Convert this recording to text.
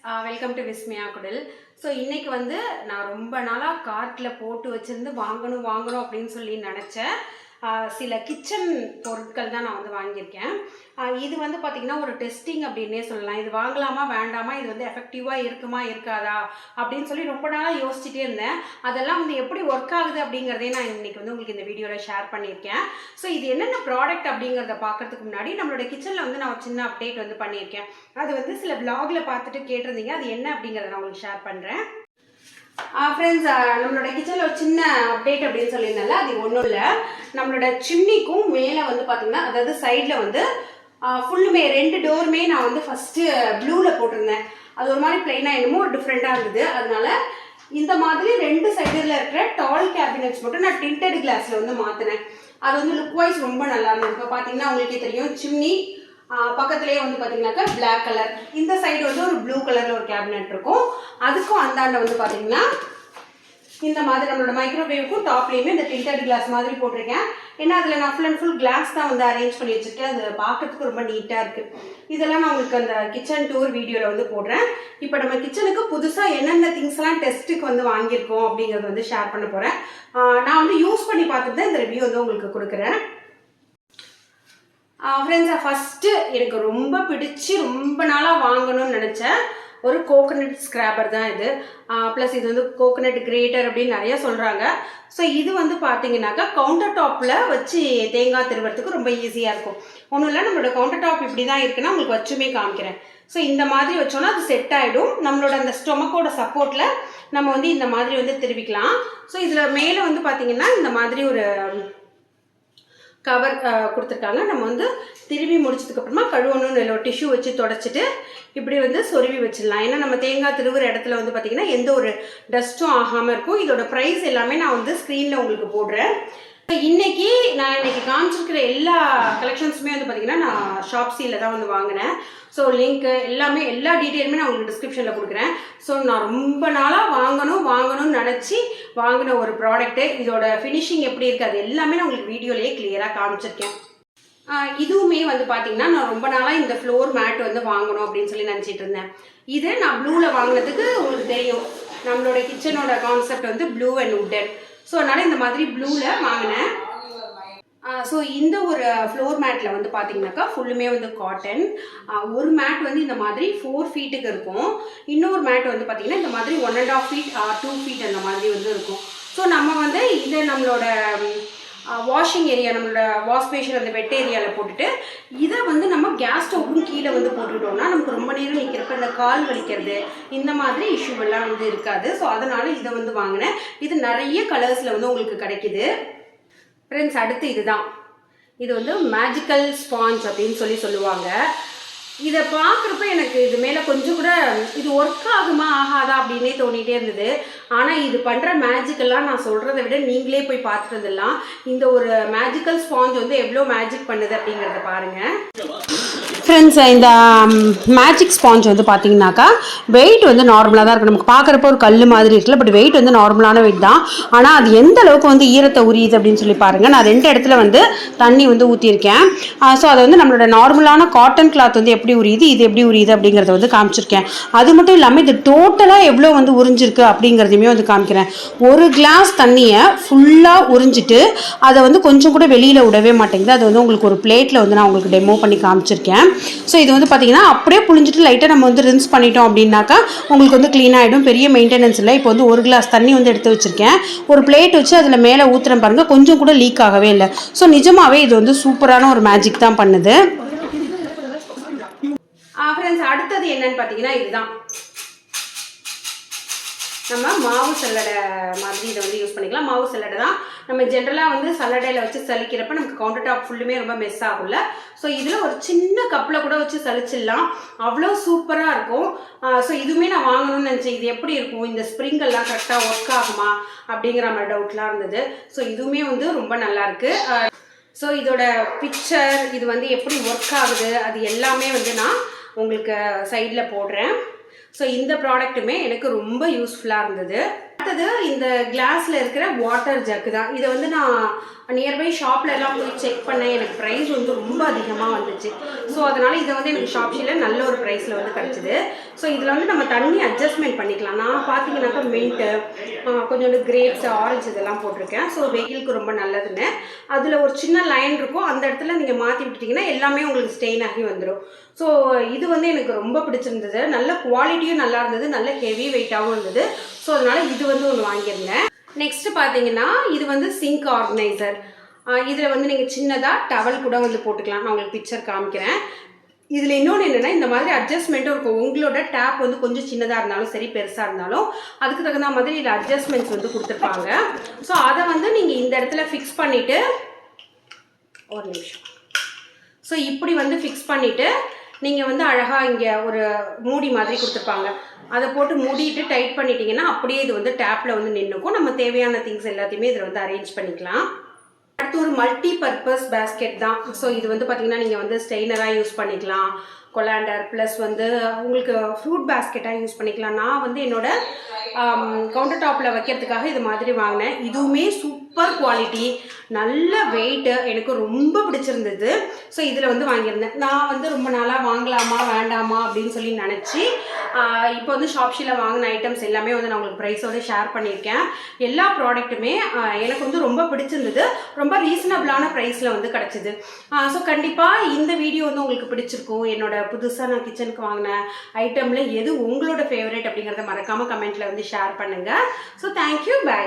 Welcome to Vismaya குடில். So இன்றைக்கி வந்து நான் ரொம்ப நாளாக கார்ட்டில் போட்டு வச்சுருந்து வாங்கணும் அப்படின்னு சொல்லி நினச்சேன். சில கிச்சன் பொருட்கள் தான் நான் வந்து வாங்கியிருக்கேன். இது வந்து பார்த்திங்கன்னா ஒரு டெஸ்டிங் அப்படின்னே சொல்லலாம். இது வாங்கலாமா வேண்டாமா, இது வந்து எஃபெக்டிவாக இருக்குமா இருக்காதா அப்படின்னு சொல்லி ரொம்ப நாளாக யோசிச்சுட்டே இருந்தேன். அதெல்லாம் வந்து எப்படி ஒர்க் ஆகுது அப்படிங்கிறதே நான் இன்றைக்கி வந்து உங்களுக்கு இந்த வீடியோவில் ஷேர் பண்ணியிருக்கேன். ஸோ இது என்னென்ன ப்ராடக்ட் அப்படிங்கிறத பார்க்குறதுக்கு முன்னாடி நம்மளோட கிச்சனில் வந்து நான் ஒரு சின்ன அப்டேட் வந்து பண்ணியிருக்கேன். அது வந்து சில விளாகில் பார்த்துட்டு கேட்டிருந்தீங்க, அது என்ன அப்படிங்கிறத நான் உங்களுக்கு ஷேர் பண்ணுறேன். ஃப்ரெண்ட்ஸ், நம்மளோட கிச்சனில் ஒரு சின்ன அப்டேட் அப்படின்னு சொல்லியிருந்தால அது ஒன்றும் இல்லை. நம்மளோட சிம்னிக்கும் மேலே வந்து பார்த்திங்கன்னா, அதாவது சைடில் வந்து ஃபுல்லுமே 2 டோருமே நான் வந்து ஃபஸ்ட்டு ப்ளூவில் போட்டிருந்தேன். அது ஒரு மாதிரி பிளைனாக என்னமோ ஒரு டிஃப்ரெண்ட்டாக இருந்தது. அதனால இந்த மாதிரி 2 சைடில் இருக்கிற டால் கேபினட்ஸ் மட்டும் நான் டிண்டட் கிளாஸில் வந்து மாற்றினேன். அது வந்து லுக் வைஸ் ரொம்ப நல்லா இருந்தது. இப்போ பார்த்தீங்கன்னா உங்களுக்கே தெரியும், சிம்னி பக்கத்துலேயே வந்து பார்த்தீங்கன்னாக்கா பிளாக் கலர், இந்த சைடு வந்து ஒரு ப்ளூ கலரில் ஒரு கேபினெட் இருக்கும். அதுக்கும் அந்தாண்ட வந்து பார்த்தீங்கன்னா இந்த மாதிரி நம்மளோட மைக்ரோவேவுக்கும் டாப்லேயுமே இந்த டிண்டட் கிளாஸ் மாதிரி போட்டிருக்கேன். ஏன்னா அதில் நான் ஃபுல் அண்ட் ஃபுல் கிளாஸ் தான் வந்து அரேஞ்ச் பண்ணி வச்சுருக்கேன். அது பார்க்கறதுக்கு ரொம்ப நீட்டாக இருக்குது. இதெல்லாம் நான் உங்களுக்கு அந்த கிச்சன் டூர் வீடியோவில் வந்து போடுறேன். இப்போ நம்ம கிச்சனுக்கு புதுசாக என்னென்ன திங்ஸ்லாம் டெஸ்ட்டுக்கு வந்து வாங்கியிருக்கோம் அப்படிங்கிறது வந்து ஷேர் பண்ண போகிறேன். நான் வந்து யூஸ் பண்ணி பார்த்துட்டு தான் இந்த ரிவ்யூ வந்து உங்களுக்கு கொடுக்குறேன். ஃப்ரெண்ட்ஸ், ஃபஸ்ட்டு எனக்கு ரொம்ப பிடிச்சி ரொம்ப நாளாக வாங்கணும்னு நினச்சேன் ஒரு கோகோனட் ஸ்க்ராப்பர் தான் இது. ப்ளஸ் இது வந்து கோகோனட் கிரேட்டர் அப்படின்னு நிறைய சொல்கிறாங்க. ஸோ இது வந்து பார்த்தீங்கன்னாக்கா கவுண்டர் டாப்பில் வச்சு தேங்காய் திருவறதுக்கு ரொம்ப ஈஸியாக இருக்கும். ஒன்றும் இல்லை, நம்மளோட கவுண்டர் டாப் இப்படி தான் இருக்குன்னா உங்களுக்கு வச்சுமே காமிக்கிறேன். ஸோ இந்த மாதிரி வச்சோன்னா அது செட் ஆகிடும். நம்மளோட அந்த ஸ்டொமக்கோட சப்போர்ட்டில் நம்ம வந்து இந்த மாதிரி வந்து திருவிக்கலாம். ஸோ இதில் மேலே வந்து பார்த்திங்கன்னா இந்த மாதிரி ஒரு கவர் கொடுத்துருக்காங்க. நம்ம வந்து திரும்பி முடிச்சதுக்கப்புறமா கழுவணும்னு இல்லை, டிஷ்யூ வச்சு தொடச்சிட்டு இப்படி வந்து சொருவி வச்சிடலாம். ஏன்னா நம்ம தேங்காய் திருவுற இடத்துல வந்து பார்த்திங்கன்னா எந்த ஒரு டஸ்ட்டும் ஆகாமல் இருக்கும். இதோட ப்ரைஸ் எல்லாமே நான் வந்து ஸ்க்ரீனில் உங்களுக்கு போடுறேன். இன்னைக்கு காமிச்சிருக்கிற எல்லா கலெக்ஷன்ஸுமே வந்து பார்த்திங்கன்னா நான் ஷாப்ஸியில் தான் வந்து வாங்கினேன். ஸோ லிங்க்கு எல்லாமே எல்லா டீட்டெயிலுமே நான் உங்களுக்கு டிஸ்கிரிப்ஷனில் கொடுக்குறேன். ஸோ நான் ரொம்ப நாளாக வாங்கணும்னு நினச்சி வாங்கின ஒரு ப்ராடக்ட்டு. இதோட ஃபினிஷிங் எப்படி இருக்குது அது எல்லாமே நான் உங்களுக்கு வீடியோலேயே கிளியராக காமிச்சிருக்கேன். இதுவுமே வந்து பார்த்தீங்கன்னா நான் ரொம்ப நாளாக இந்த ஃப்ளோர் மேட் வந்து வாங்கணும் அப்படின்னு சொல்லி நினச்சிட்டு இருந்தேன். இது நான் ப்ளூவில் வாங்கினதுக்கு உங்களுக்கு தெரியும், நம்மளோட கிச்சனோட கான்செப்ட் வந்து ப்ளூ அண்ட் உட்டன். ஸோ அதனால் இந்த மாதிரி ப்ளூவில் வாங்கினேன். ஸோ இந்த ஒரு ஃப்ளோர் மேட்டில் வந்து பார்த்தீங்கன்னாக்கா ஃபுல்லுமே வந்து காட்டன். ஒரு மேட் வந்து இந்த மாதிரி 4 ஃபீட்டுக்கு இருக்கும். இன்னொரு மேட் வந்து பார்த்தீங்கன்னா இந்த மாதிரி 1.5 ஃபீட் 2 ஃபீட் அந்த மாதிரி வந்து இருக்கும். ஸோ நம்ம வந்து இதை நம்மளோட வாஷிங் ஏரியா, நம்மளோட வாஷ் பேஷன் அந்த வெட் ஏரியாவில் போட்டுட்டு இதை வந்து நம்ம கேஸ் ஸ்டவ்வும் கீழே வந்து போட்டுக்கிட்டோம்னா நமக்கு ரொம்ப நேரம் நிற்கிறப்ப இந்த கால் வலிக்கிறது இந்த மாதிரி இஷ்யூவெல்லாம் வந்து இருக்காது. ஸோ அதனால் இதை வந்து வாங்கினேன். இது நிறைய கலர்ஸில் வந்து உங்களுக்கு கிடைக்கிது. ஃப்ரெண்ட்ஸ், அடுத்து இதுதான். இது வந்து மேஜிக்கல் ஸ்பாஞ்ச் அப்படின்னு சொல்லுவாங்க. இதை பார்க்குறப்ப எனக்கு இது மேலே கொஞ்சம் கூட இது ஒர்க் ஆகுமா ஆகாதா அப்படின்னே தோணிகிட்டே இருந்தது. ஆனால் இது பண்ணுற மேஜிக்கெல்லாம் நான் சொல்கிறத விட நீங்களே போய் பார்த்துட்டு வந்துடலாம். இந்த ஒரு மேஜிக்கல் ஸ்பாஞ்ச் வந்து எவ்வளோ மேஜிக் பண்ணுது அப்படிங்கிறத பாருங்கள். ஃப்ரெண்ட்ஸ், இந்த மேஜிக் ஸ்பாஞ்ச் வந்து பார்த்தீங்கன்னாக்கா வெயிட் வந்து நார்மலாக தான் இருக்குது. நமக்கு பார்க்குறப்ப ஒரு கல் மாதிரி இருக்குல்ல, பட் வெயிட் வந்து நார்மலான வெயிட் தான். ஆனால் அது எந்த அளவுக்கு வந்து ஈரத்தை உரியுது அப்படின்னு சொல்லி பாருங்கள். நான் 2 இடத்துல வந்து தண்ணி வந்து ஊற்றிருக்கேன். ஸோ அதை வந்து நம்மளோட நார்மலான காட்டன் கிளாத் வந்து எப்படி உரியுது, இது எப்படி உரியுது அப்படிங்கிறத வந்து காமிச்சிருக்கேன். அது மட்டும் இல்லாமல் இது டோட்டலாக எவ்வளோ வந்து உறிஞ்சிருக்கு அப்படிங்கிறதையுமே வந்து காமிக்கிறேன். ஒரு கிளாஸ் தண்ணியை ஃபுல்லாக உறிஞ்சிட்டு அதை வந்து கொஞ்சம் கூட வெளியில் விடவே மாட்டேங்குது. அது வந்து உங்களுக்கு ஒரு பிளேட்டில் வந்து நான் உங்களுக்கு டெமோ பண்ணி காமிச்சிருக்கேன். ஸோ இது வந்து பார்த்தீங்கன்னா அப்படியே புழிஞ்சிட்டு லைட்டாக நம்ம வந்து ரின்ஸ் பண்ணிட்டோம் அப்படின்னாக்கா உங்களுக்கு வந்து க்ளீன் ஆகிடும். பெரிய மெயின்டெனன்ஸ் இல்லை. இப்போ வந்து ஒரு கிளாஸ் தண்ணி வந்து எடுத்து வச்சுருக்கேன். ஒரு பிளேட் வச்சு அதில் மேலே ஊற்றுறேன் பாருங்கள், கொஞ்சம் கூட லீக் ஆகவே இல்லை. ஸோ நிஜமாகவே இது வந்து சூப்பரான ஒரு மேஜிக் தான் பண்ணுது. ஃப்ரெண்ட்ஸ், அடுத்தது என்னன்னு பார்த்தீங்கன்னா இதுதான். நம்ம மாவு சல்லடை மாதிரி இதை வந்து யூஸ் பண்ணிக்கலாம். மாவு சல்லடை தான் நம்ம ஜென்ரலாக வந்து சல்லடையில் வச்சு சலிக்கிறப்ப நமக்கு கவுண்டர் டாப் ஃபுல்லுமே ரொம்ப மெஸ் ஆகும்ல. ஸோ இதில் ஒரு சின்ன கப்பில் கூட வச்சு சலிச்சிடலாம், அவ்வளோ சூப்பராக இருக்கும். ஸோ இதுவுமே நான் வாங்கணும்னு நினச்சேன். இது எப்படி இருக்கும், இந்த ஸ்ப்ரிங்கெல்லாம் கரெக்டாக ஒர்க் ஆகுமா அப்படிங்கிற மாதிரி டவுட்லாம் இருந்தது. ஸோ இதுவுமே வந்து ரொம்ப நல்லாயிருக்கு. ஸோ இதோட பிக்சர், இது வந்து எப்படி ஒர்க் ஆகுது அது எல்லாமே வந்து நான் உங்களுக்கு சைடில் போடுறேன். ஸோ இந்த ப்ராடக்ட்டுமே எனக்கு ரொம்ப யூஸ்ஃபுல்லாக இருந்தது. அடுத்தது இந்த கிளாஸில் இருக்கிற வாட்டர் ஜக்கு தான். இதை வந்து நான் நியர்பை ஷாப்ல எல்லாம் போய் செக் பண்ணேன். எனக்கு ப்ரைஸ் வந்து ரொம்ப அதிகமாக வந்துச்சு. ஸோ அதனால் இதை வந்து எனக்கு ஷாப்ஷியில் நல்ல ஒரு ப்ரைஸில் வந்து கிடச்சிது. ஸோ இதில் வந்து நம்ம தண்ணி அட்ஜஸ்ட்மெண்ட் பண்ணிக்கலாம். நான் பார்த்தீங்கன்னாக்கா மின்ட்டு, கொஞ்சோண்டு கிரேப்ஸ், ஆரஞ்சு இதெல்லாம் போட்டிருக்கேன். ஸோ வெயிலுக்கு ரொம்ப நல்லதுன்னு. அதில் ஒரு சின்ன லைன் இருக்கும், அந்த இடத்துல நீங்கள் மாற்றி விட்டுட்டிங்கன்னா எல்லாமே உங்களுக்கு ஸ்டெயின் ஆகி வந்துடும். ஸோ இது வந்து எனக்கு ரொம்ப பிடிச்சிருந்தது. நல்ல குவாலிட்டியும் நல்லா இருந்தது, நல்ல ஹெவி வெயிட்டாகவும் இருந்தது. ஸோ அதனால் இது வந்து ஒன்று வாங்கியிருந்தேன். நெக்ஸ்ட் பார்த்தீங்கன்னா இது வந்து சிங்க் ஆர்கனைசர். இதில் வந்து நீங்கள் சின்னதாக டவல் கூட வந்து போட்டுக்கலாம். நான் உங்களுக்கு பிக்சர் காமிக்கிறேன். இதில் இன்னொன்று என்னென்னா, இந்த மாதிரி அட்ஜஸ்ட்மெண்ட்டும் இருக்கும். உங்களோட டேப் வந்து கொஞ்சம் சின்னதாக இருந்தாலும் சரி, பெருசாக இருந்தாலும் அதுக்கு தகுந்த மாதிரி இதில் அட்ஜஸ்ட்மெண்ட்ஸ் வந்து கொடுத்துருப்பாங்க. ஸோ அதை வந்து நீங்கள் இந்த இடத்துல ஃபிக்ஸ் பண்ணிவிட்டு, ஒரு நிமிஷம், ஸோ இப்படி வந்து ஃபிக்ஸ் பண்ணிவிட்டு நீங்கள் வந்து அழகாக இங்கே ஒரு மூடி மாதிரி கொடுத்துருப்பாங்க. அதை போட்டு மூடிட்டு டைட் பண்ணிட்டீங்கன்னா அப்படியே இது வந்து டேப்பில் வந்து நின்றுக்கும். நம்ம தேவையான திங்ஸ் எல்லாத்தையுமே இதில் வந்து அரேஞ்ச் பண்ணிக்கலாம். அடுத்து ஒரு மல்டி பர்பஸ் பேஸ்கெட் தான். ஸோ இது வந்து பார்த்தீங்கன்னா நீங்கள் வந்து ஸ்டெய்னராக யூஸ் பண்ணிக்கலாம், கொலாண்டர் ப்ளஸ் வந்து உங்களுக்கு ஃப்ரூட் பேஸ்கெட்டாக யூஸ் பண்ணிக்கலாம். நான் வந்து என்னோட கவுண்டர் டாப்பில் வைக்கிறதுக்காக இது மாதிரி வாங்கினேன். இதுவுமே சூப்பர் குவாலிட்டி, நல்ல வெயிட்டு, எனக்கு ரொம்ப பிடிச்சிருந்தது. ஸோ இதில் வந்து வாங்கியிருந்தேன். நான் வந்து ரொம்ப நாளாக வாங்கலாமா வேண்டாமா அப்படின்னு சொல்லி நினச்சி இப்போ வந்து ஷாப்ஷியில் வாங்கின ஐட்டம்ஸ் எல்லாமே வந்து நான் உங்களுக்கு ப்ரைஸோடு ஷேர் பண்ணியிருக்கேன். எல்லா ப்ராடக்ட்டுமே எனக்கு வந்து ரொம்ப பிடிச்சிருந்தது. ரொம்ப ரீசனபிளான ப்ரைஸில் வந்து கிடச்சிது. ஸோ கண்டிப்பாக இந்த வீடியோ வந்து உங்களுக்கு பிடிச்சிருக்கும். என்னோட புதுசாக நான் கிச்சனுக்கு வாங்கின ஐட்டமில் எது உங்களோட ஃபேவரட் அப்படிங்கிறத மறக்காமல் கமெண்ட்டில் வந்து ஷேர் பண்ணுங்கள். So thank you, by.